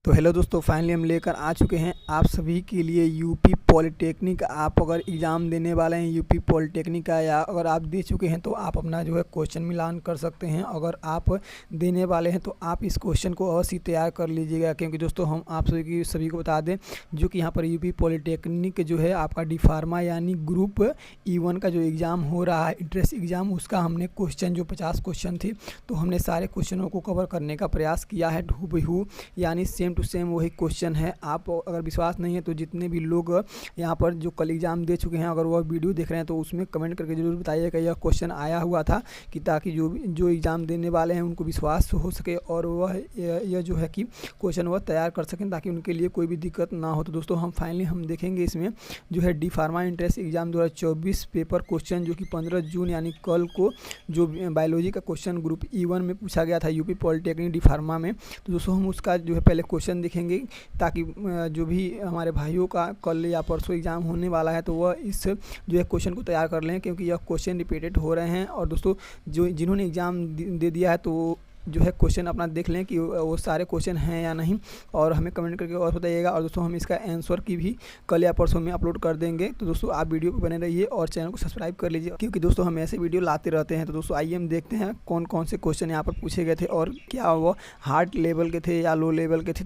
तो हेलो दोस्तों, फाइनली हम लेकर आ चुके हैं आप सभी के लिए यूपी पॉलिटेक्निक। आप अगर एग्ज़ाम देने वाले हैं यूपी पॉलिटेक्निक का, या अगर आप दे चुके हैं तो आप अपना जो है क्वेश्चन मिलान कर सकते हैं। अगर आप देने वाले हैं तो आप इस क्वेश्चन को अवश्य तैयार कर लीजिएगा, क्योंकि दोस्तों हम आप सभी को बता दें जो कि यहाँ पर यूपी पॉलिटेक्निक जो है आपका डी फार्मा यानी ग्रुप E1 का जो एग्ज़ाम हो रहा है इंट्रेंस एग्ज़ाम, उसका हमने क्वेश्चन जो 50 क्वेश्चन थे तो हमने सारे क्वेश्चनों को कवर करने का प्रयास किया है। हूबहू यानी सेम टू सेम वही क्वेश्चन है। आप अगर विश्वास नहीं है तो जितने भी लोग यहाँ पर जो कल एग्ज़ाम दे चुके हैं, अगर वह वीडियो देख रहे हैं तो उसमें कमेंट करके ज़रूर बताइएगा यह क्वेश्चन आया हुआ था, कि ताकि जो एग्ज़ाम देने वाले हैं उनको विश्वास हो सके और वह यह जो है कि क्वेश्चन वह तैयार कर सकें, ताकि उनके लिए कोई भी दिक्कत ना हो। तो दोस्तों हम देखेंगे इसमें जो है D pharma entrance exam 2024 paper question, जो कि 15 जून यानी कल को जो बायोलॉजी का क्वेश्चन ग्रुप E1 में पूछा गया था यूपी पॉलिटेक्निक डी फार्मा में। तो दोस्तों हम उसका जो है पहले क्वेश्चन देखेंगे, ताकि जो भी हमारे भाइयों का कल या परसों एग्ज़ाम होने वाला है तो वह इस जो है क्वेश्चन को तैयार कर लें, क्योंकि यह क्वेश्चन रिपीटेड हो रहे हैं। और दोस्तों जिन्होंने एग्ज़ाम दे दिया है तो जो है क्वेश्चन अपना देख लें कि वो सारे क्वेश्चन हैं या नहीं, और हमें कमेंट करके और बताइएगा। और दोस्तों हम इसका आंसर की भी कल या परसों में अपलोड कर देंगे। तो दोस्तों आप वीडियो पे बने रहिए और चैनल को सब्सक्राइब कर लीजिए, क्योंकि दोस्तों हम ऐसे वीडियो लाते रहते हैं। तो दोस्तों आइए हम देखते हैं कौन कौन से क्वेश्चन यहाँ पर पूछे गए थे और क्या वो हार्ड लेवल के थे या लो लेवल के थे।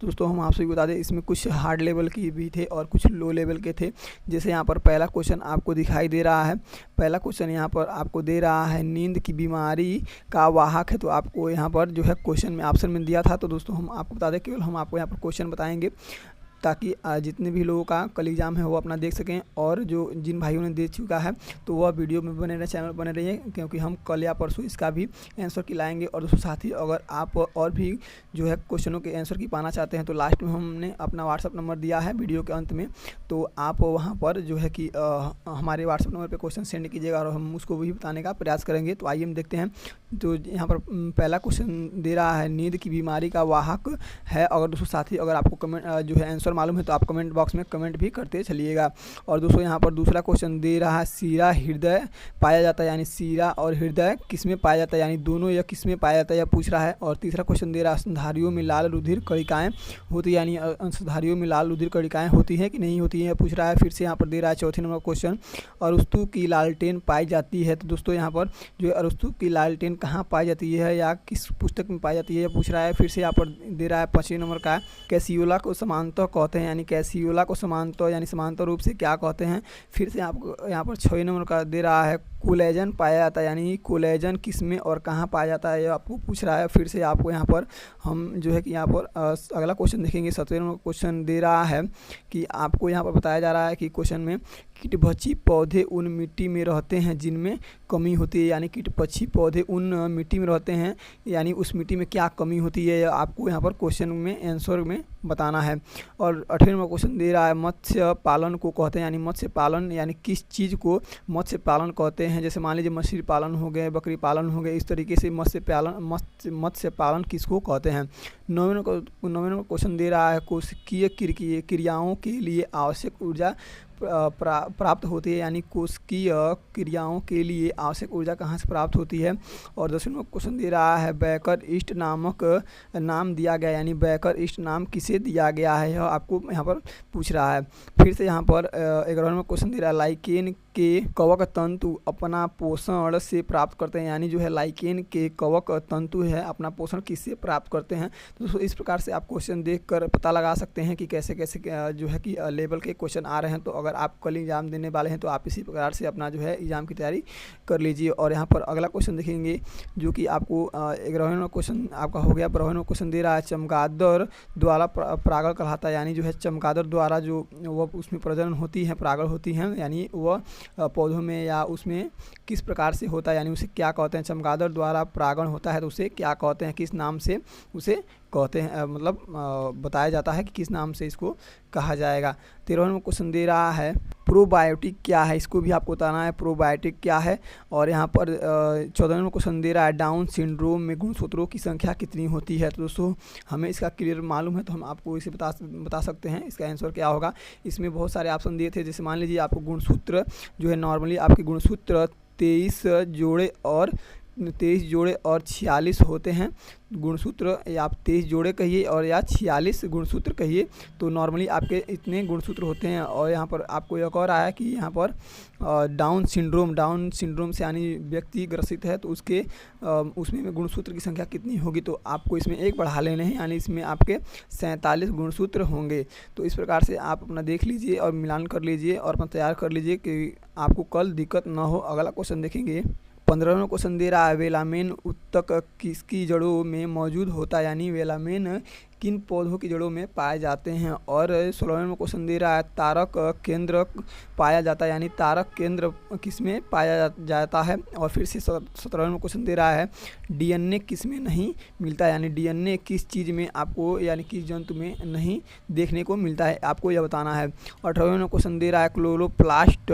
दोस्तों हम आपसे बता दें इसमें कुछ हार्ड लेवल की भी थे और कुछ लो लेवल के थे। जैसे यहाँ पर पहला क्वेश्चन आपको दिखाई दे रहा है, पहला क्वेश्चन यहाँ पर आपको दे रहा है नींद की बीमारी का वाहक है। तो आपको यहाँ पर जो है क्वेश्चन में ऑप्शन में दिया था। तो दोस्तों हम आपको बता दें, केवल हम आपको यहाँ पर क्वेश्चन बताएंगे ताकि जितने भी लोगों का कल एग्ज़ाम है वो अपना देख सकें, और जो जिन भाइयों ने दे चुका है तो वह वीडियो में बने रहे, चैनल बने रहिए, क्योंकि हम कल या परसों इसका भी आंसर की लाएंगे। और दोस्तों साथ ही अगर आप और भी जो है क्वेश्चनों के आंसर की पाना चाहते हैं तो लास्ट में हमने अपना व्हाट्सअप नंबर दिया है वीडियो के अंत में, तो आप वहाँ पर जो है कि हमारे व्हाट्सअप नंबर पर क्वेश्चन सेंड कीजिएगा और हम उसको भी बताने का प्रयास करेंगे। तो आइए हम देखते हैं। तो यहाँ पर पहला क्वेश्चन दे रहा है नींद की बीमारी का वाहक है। अगर दोस्तों साथ ही अगर आपको कमेंट जो है आंसर मालूम है तो आप कमेंट बॉक्स में कमेंट भी करते चलिएगा। और दोस्तों यहाँ पर दूसरा क्वेश्चन दे रहा है सीरा हृदय पाया जाता है, यानी सीरा और हृदय किस में पाया जाता है, यानी दोनों या किस में पाया जाता है यह पूछ रहा है। और तीसरा क्वेश्चन दे रहा है स्तनधारियों में लाल रुधिर कणिकाएं होती है, यानी स्तनधारियों में लाल रुधिर कणिकाएं होती हैं कि नहीं होती हैं यह पूछ रहा है। फिर से यहाँ पर दे रहा है चौथे नंबर क्वेश्चन अरस्तु की लालटेन पाई जाती है। तो दोस्तों यहाँ पर जो अरस्तु की लालटेन कहाँ पाई जाती है या किस पुस्तक में पाई जाती है यह पूछ रहा है। फिर से यहाँ पर दे रहा है 5वें नंबर का कैसियोला को समानतः कहते हैं, यानी कैसियोला को समानतः यानी समांतर रूप से क्या कहते हैं। फिर से आपको यहाँ पर 6वें नंबर का दे रहा है कोलेजन पाया जाता है, यानी कोलेजन किस में और कहाँ पाया जाता है यह आपको पूछ रहा है। फिर से आपको यहाँ पर हम जो है कि यहाँ पर अगला क्वेश्चन देखेंगे। 7वें नंबर क्वेश्चन दे रहा है कि आपको यहाँ पर बताया जा रहा है कि क्वेश्चन में कीटभक्षी पौधे उन मिट्टी में रहते हैं जिनमें कमी होती है, यानी कीटभक्षी पौधे उन मिट्टी में रहते हैं यानी उस मिट्टी में क्या कमी होती है आपको यहाँ पर क्वेश्चन में आंसर में बताना है। और 8वें नंबर क्वेश्चन दे रहा है मत्स्य पालन को कहते हैं, यानी मत्स्य पालन यानी किस चीज़ को मत्स्य पालन कहते हैं। जैसे मान लीजिए मछली पालन हो गए, बकरी पालन हो गए, इस तरीके से मत्स्य पालन किसको कहते हैं। 9वें नंबर क्वेश्चन दे रहा है कोशिकीय क्रियाओं के लिए आवश्यक ऊर्जा प्राप्त होती है, यानी कोशिकीय क्रियाओं के लिए आवश्यक ऊर्जा कहाँ से प्राप्त होती है। और 10वें नंबर क्वेश्चन दे रहा है बैकर ईस्ट नामक नाम दिया गया, यानी बैकर ईस्ट नाम किसे दिया गया है यह आपको यहाँ पर पूछ रहा है। फिर से यहाँ पर 11वें नंबर क्वेश्चन दे रहा है लाइकेन के कवक तंतु अपना पोषण से प्राप्त करते हैं, यानी जो है लाइकेन के कवक तंतु है अपना पोषण किससे प्राप्त करते हैं। तो इस प्रकार से आप क्वेश्चन देखकर पता लगा सकते हैं कि कैसे कैसे जो है कि लेवल के क्वेश्चन आ रहे हैं। तो अगर आप कल एग्ज़ाम देने वाले हैं तो आप इसी प्रकार से अपना जो है एग्ज़ाम की तैयारी कर लीजिए। और यहाँ पर अगला क्वेश्चन देखेंगे जो कि आपको 11वें नंबर क्वेश्चन आपका हो गया। 12वें नंबर क्वेश्चन दे रहा है चमगादड़ द्वारा परागण कहलाता है, यानी जो है चमगादड़ द्वारा जो वह उसमें प्रजनन होती है, परागण होती हैं, यानी वह पौधों में या उसमें किस प्रकार से होता है, यानी उसे क्या कहते हैं। चमगादड़ द्वारा परागण होता है तो उसे क्या कहते हैं, किस नाम से उसे कहते हैं, मतलब बताया जाता है कि किस नाम से इसको कहा जाएगा। 13वें नंबर क्वेश्चन दे रहा है प्रोबायोटिक क्या है, इसको भी आपको बताना है प्रोबायोटिक क्या है। और यहाँ पर 14वें नंबर क्वेश्चन दे रहा है डाउन सिंड्रोम में गुणसूत्रों की संख्या कितनी होती है। तो दोस्तों हमें इसका क्लियर मालूम है तो हम आपको इसे बता सकते हैं इसका आंसर क्या होगा। इसमें बहुत सारे ऑप्शन दिए थे, जैसे मान लीजिए आपको गुणसूत्र जो है नॉर्मली आपके गुणसूत्र 23 जोड़े और 46 होते हैं गुणसूत्र, या आप 23 जोड़े कहिए और या 46 गुणसूत्र कहिए, तो नॉर्मली आपके इतने गुणसूत्र होते हैं। और यहाँ पर आपको एक और आया कि यहाँ पर डाउन सिंड्रोम से यानी व्यक्ति ग्रसित है तो उसमें गुणसूत्र की संख्या कितनी होगी, तो आपको इसमें एक बढ़ा लेने हैं, यानी इसमें आपके 47 गुणसूत्र होंगे। तो इस प्रकार से आप अपना देख लीजिए और मिलान कर लीजिए और अपना तैयार कर लीजिए कि आपको कल दिक्कत ना हो। अगला क्वेश्चन देखेंगे। 15वां क्वेश्चन दे रहा है, वेलामेन उत्तक किसकी जड़ों में मौजूद होता है, यानी वेलामेन किन पौधों की जड़ों में पाए जाते हैं। और 16वां क्वेश्चन दे रहा है, तारक केंद्र पाया जाता है, यानी तारक केंद्र किस में पाया जाता है। और फिर से 17वां क्वेश्चन दे रहा है, डीएनए किस में नहीं मिलता है, यानी डीएनए किस चीज़ में आपको यानी किस जंतु में नहीं देखने को मिलता है, आपको यह बताना है। 18वां क्वेश्चन दे रहा है, क्लोरोप्लास्ट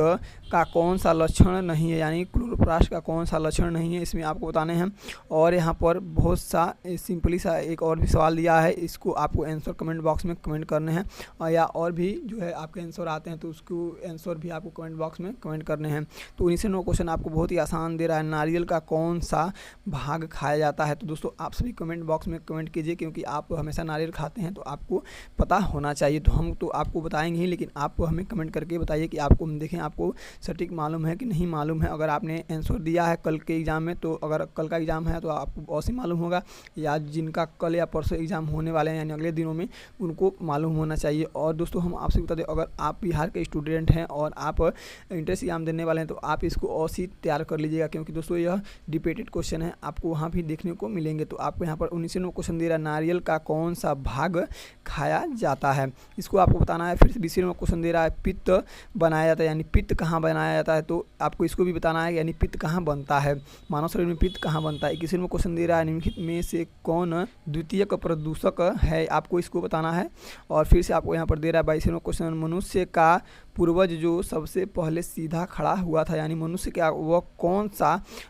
का कौन सा लक्षण नहीं है, यानी क्लोरोप्लास्ट का कौन सा लक्षण नहीं है, इसमें आपको बताने हैं। और यहाँ पर बहुत सा सिंपली सा एक और भी सवाल दिया है, इसको आपको आंसर कमेंट बॉक्स में कमेंट करने हैं, या और भी जो है आपके आंसर आते हैं तो उसको आंसर भी आपको कमेंट बॉक्स में कमेंट करने हैं। तो 19वां क्वेश्चन आपको बहुत ही आसान दे रहा है, नारियल का कौन सा भाग खाया जाता है। तो दोस्तों आप सभी कमेंट बॉक्स में कमेंट कीजिए, क्योंकि आप हमेशा नारियल खाते हैं तो आपको पता होना चाहिए। तो हम तो आपको बताएंगे ही, लेकिन आप हमें कमेंट करके बताइए कि आपको देखें आपको सटीक मालूम है कि नहीं मालूम है। अगर आपने आंसर दिया है कल के एग्ज़ाम में, तो अगर कल का एग्ज़ाम है तो आपको अवश्य मालूम होगा, या जिनका कल या परसों एग्ज़ाम होने वाले हैं यानी अगले दिनों में, उनको मालूम होना चाहिए। और दोस्तों हम आपसे बता दें, अगर आप बिहार के स्टूडेंट हैं और आप इंट्रेंस एग्जाम देने वाले हैं तो आप इसको अवश्य तैयार कर लीजिएगा, क्योंकि दोस्तों यह रिपीटेड क्वेश्चन है, आपको वहाँ भी देखने को मिलेंगे। तो आपको यहाँ पर 19वां क्वेश्चन दे रहा है, नारियल का कौन सा भाग खाया जाता है, इसको आपको बताना है। फिर 20वां क्वेश्चन दे रहा है, पित्त बनाया जाता है, यानी पित्त कहाँ बनाया जाता है, तो आपको इसको भी बताना है, यानी पित्त कहाँ बनता है, मानव शरीर में पित्त कहाँ बनता है। 21वां क्वेश्चन दे रहा है, निम्नलिखित में से कौन द्वितीयक प्रदूषक है, आपको इसको बताना है। और फिर से आपको यहाँ पर दे रहा है 22वां क्वेश्चन, मनुष्य का पूर्वज जो सबसे पहले सीधा खड़ा हुआ था, यानी मनुष्य का वह कौन सा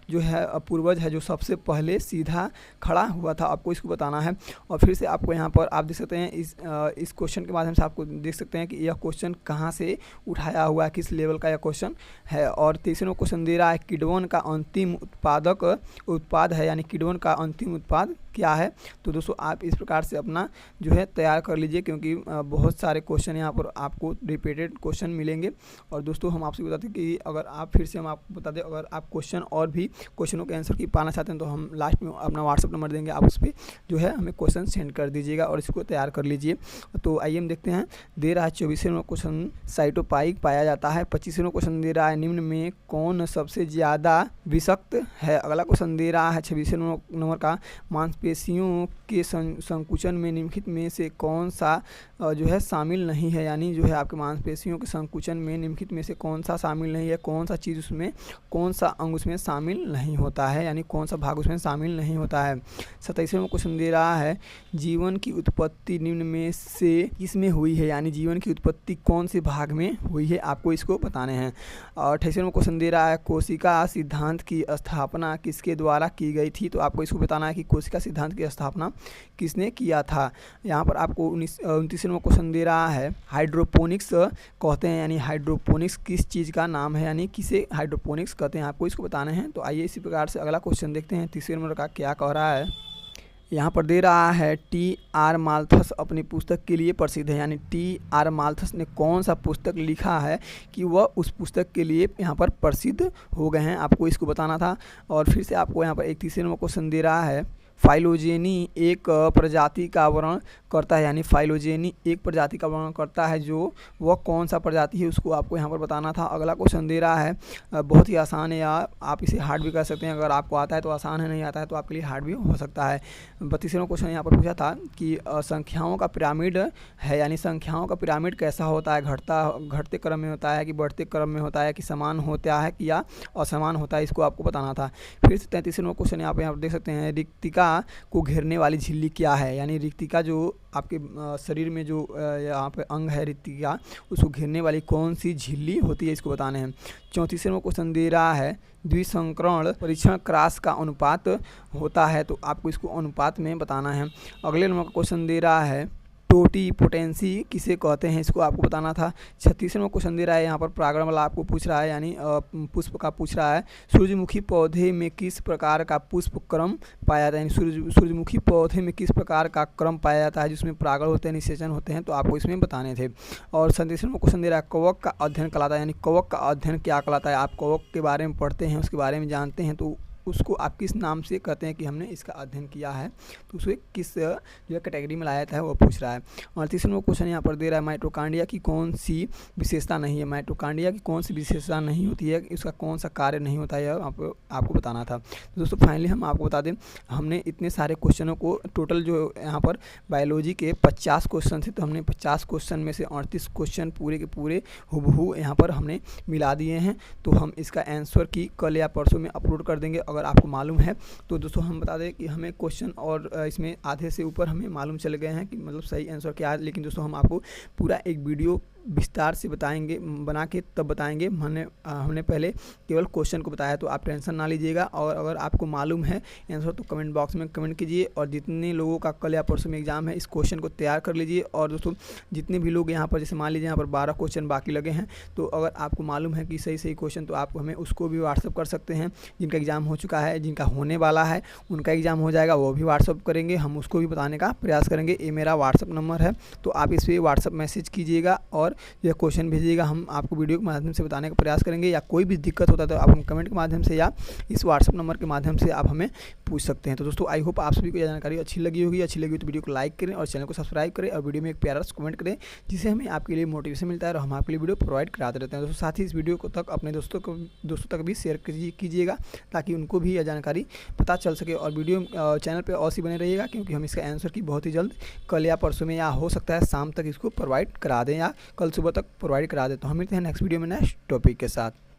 जो है पूर्वज है जो सबसे पहले सीधा खड़ा हुआ था, आपको इसको बताना है। और फिर से आपको यहाँ पर आप देख सकते हैं इस क्वेश्चन के माध्यम से आपको देख सकते हैं कि यह क्वेश्चन कहाँ से उठाया हुआ है, किस लेवल का यह क्वेश्चन है। और 23वां क्वेश्चन दे रहा है, किण्वन का अंतिम उत्पाद है, यानी किण्वन का अंतिम उत्पाद क्या है। तो दोस्तों आप इस प्रकार से अपना जो है तैयार कर लीजिए, क्योंकि बहुत सारे क्वेश्चन यहाँ पर आपको रिपीटेड क्वेश्चन मिलेंगे। और दोस्तों हम आपसे बताते हैं कि अगर आप फिर से हम आपको बता दें, अगर आप क्वेश्चन और भी क्वेश्चनों के आंसर की पाना चाहते हैं तो हम लास्ट में अपना व्हाट्सअप नंबर देंगे, आप उस पर जो है हमें क्वेश्चन सेंड कर दीजिएगा और इसको तैयार कर लीजिए। तो आइए हम देखते हैं। दे रहा है 24वां क्वेश्चन, साइटोपाइक पाया जाता है। 25वां क्वेश्चन दे रहा है, निम्न में कौन सबसे ज़्यादा विषक्त है। अगला क्वेश्चन दे रहा है 26वां नंबर का, मांसपेशियों के संकुचन में निम्नलिखित में से कौन सा जो है शामिल नहीं है, यानी जो है आपके मांसपेशियों के संकुचन में निम्नलिखित में से कौन सा शामिल नहीं है, कौन सा चीज़ उसमें, कौन सा अंग उसमें शामिल नहीं होता है, यानी कौन सा भाग उसमें शामिल नहीं होता है। 27वां क्वेश्चन दे रहा है, जीवन की उत्पत्ति निम्न में से किसमें हुई है, यानी जीवन की उत्पत्ति कौन से भाग में हुई है, आपको इसको बताने हैं। और 28वां क्वेश्चन दे रहा है, कोशिका सिद्धांत की स्थापना किसके द्वारा की गई थी, तो आपको इसको बताना है कि कोशिका सिद्धांत की स्थापना किसने किया था। यहाँ पर आपको 29वां क्वेश्चन दे रहा है, हाइड्रोपोनिक्स कहते हैं, यानी हाइड्रोपोनिक्स किस चीज़ का नाम है, यानी किसे हाइड्रोपोनिक्स कहते हैं, आपको इसको बताने हैं। तो आइए इसी प्रकार से अगला क्वेश्चन देखते हैं। 30वें नंबर का क्या कह रहा है, यहाँ पर दे रहा है, T.R. माल्थस अपनी पुस्तक के लिए प्रसिद्ध है, यानी T.R. माल्थस ने कौन सा पुस्तक लिखा है कि वह उस पुस्तक के लिए यहाँ पर प्रसिद्ध हो गए हैं, आपको इसको बताना था। और फिर से आपको यहाँ पर 31वां नंबर क्वेश्चन दे रहा है, फाइलोजेनी एक प्रजाति का वर्णन करता है, यानी फाइलोजेनी एक प्रजाति का वर्णन करता है, जो वह कौन सा प्रजाति है उसको आपको यहाँ पर बताना था। अगला क्वेश्चन दे रहा है, बहुत ही आसान है, या आप इसे हार्ड भी कर सकते हैं, अगर आपको आता है तो आसान है, नहीं आता है तो आपके लिए हार्ड भी हो सकता है। 32वां क्वेश्चन यहाँ पर पूछा था कि संख्याओं का पिरामिड है, यानी संख्याओं का पिरामिड कैसा होता है, घटते क्रम में होता है कि बढ़ते क्रम में होता है कि समान होता है कि या असमान होता है, इसको आपको बताना था। फिर से 33वां क्वेश्चन यहाँ पर देख सकते हैं, रिक्तिका को घेरने वाली झिल्ली क्या है, यानी रिक्तिका जो आपके शरीर में जो यहाँ पे अंग है रिक्तिका, उसको घेरने वाली कौन सी झिल्ली होती है, इसको बताने हैं। 34वां क्वेश्चन दे रहा है, द्विसंकरण परीक्षण क्रॉस का अनुपात होता है, तो आपको इसको अनुपात में बताना है। अगले नंबर का क्वेश्चन दे रहा है, टोटी पोटेंसी किसे कहते हैं, इसको आपको बताना था। 36वां क्वेश्चन दे रहा है यहाँ पर परागण वाला आपको पूछ रहा है, यानी पुष्प का पूछ रहा है। सूरजमुखी पौधे में किस प्रकार का पुष्प क्रम पाया जाता है, यानी सूरजमुखी पौधे में किस प्रकार का क्रम पाया जाता है जिसमें परागण होते हैं, निषेचन होते हैं, तो आपको इसमें बताने थे। और 37वां क्वेश्चन दे रहा है कवक का अध्ययन कहलाता है, यानी कवक का अध्ययन क्या कहलाता है। आप कवक के बारे में पढ़ते हैं, उसके बारे में जानते हैं, तो उसको आप किस नाम से कहते हैं कि हमने इसका अध्ययन किया है, तो उसे किस जो है कैटेगरी में लाया था वो पूछ रहा है। और 30वां क्वेश्चन यहाँ पर दे रहा है माइटोकॉन्ड्रिया की कौन सी विशेषता नहीं है, माइटोकॉन्ड्रिया की कौन सी विशेषता नहीं होती है, इसका कौन सा कार्य नहीं होता है, यह आपको बताना था। तो दोस्तों फाइनली हम आपको बता दें, हमने इतने सारे क्वेश्चनों को टोटल जो यहाँ पर बायोलॉजी के 50 क्वेश्चन थे, तो हमने 50 क्वेश्चन में से 38 क्वेश्चन पूरे के पूरे हुबहू यहाँ पर हमने मिला दिए हैं। तो हम इसका आंसर की कल या परसों में अपलोड कर देंगे। अगर आपको मालूम है तो दोस्तों हम बता दें कि हमें क्वेश्चन और इसमें आधे से ऊपर हमें मालूम चल गए हैं कि मतलब सही आंसर क्या है, लेकिन दोस्तों हम आपको पूरा एक वीडियो विस्तार से बताएंगे, बना के तब बताएंगे। हमने पहले केवल क्वेश्चन को बताया, तो आप टेंशन ना लीजिएगा। और अगर आपको मालूम है आंसर तो कमेंट बॉक्स में कमेंट कीजिए। और जितने लोगों का कल या परसों में एग्जाम है, इस क्वेश्चन को तैयार कर लीजिए। और दोस्तों जितने भी लोग यहाँ पर, जैसे मान लीजिए यहाँ पर 12 क्वेश्चन बाकी लगे हैं, तो अगर आपको मालूम है कि सही क्वेश्चन, तो आप हमें उसको भी व्हाट्सअप कर सकते हैं। जिनका एग्ज़ाम हो चुका है, जिनका होने वाला है, उनका एग्ज़ाम हो जाएगा, वो भी व्हाट्सअप करेंगे, हम उसको भी बताने का प्रयास करेंगे। ये मेरा व्हाट्सअप नंबर है, तो आप इस पर व्हाट्सअप मैसेज कीजिएगा और यह क्वेश्चन भेजिएगा। हम आपको वीडियो के माध्यम से बताने का प्रयास करेंगे, या कोई भी दिक्कत होता है तो आप हम कमेंट के माध्यम से या इस व्हाट्सअप नंबर के माध्यम से आप हमें पूछ सकते हैं। तो दोस्तों आई होप आप सभी को यह जानकारी अच्छी लगी होगी। अच्छी लगी तो वीडियो को लाइक करें और चैनल को सब्सक्राइब करें, और वीडियो में एक प्यारा सा कमेंट करें, जिससे हमें आपके लिए मोटिवेशन मिलता है और हम आपके लिए वीडियो प्रोवाइड कराते रहते हैं। दोस्तों साथ ही इस वीडियो को तक अपने दोस्तों तक भी शेयर कीजिएगा, ताकि उनको भी यह जानकारी पता चल सके। और वीडियो चैनल पर अवश्य बने रहिएगा, क्योंकि हम इसका आंसर की बहुत ही जल्द कल या परसों में, या हो सकता है शाम तक इसको प्रोवाइड करा दें, या कल सुबह तक प्रोवाइड करा दें। तो हम मिलते हैं नेक्स्ट वीडियो में नेक्स्ट टॉपिक के साथ।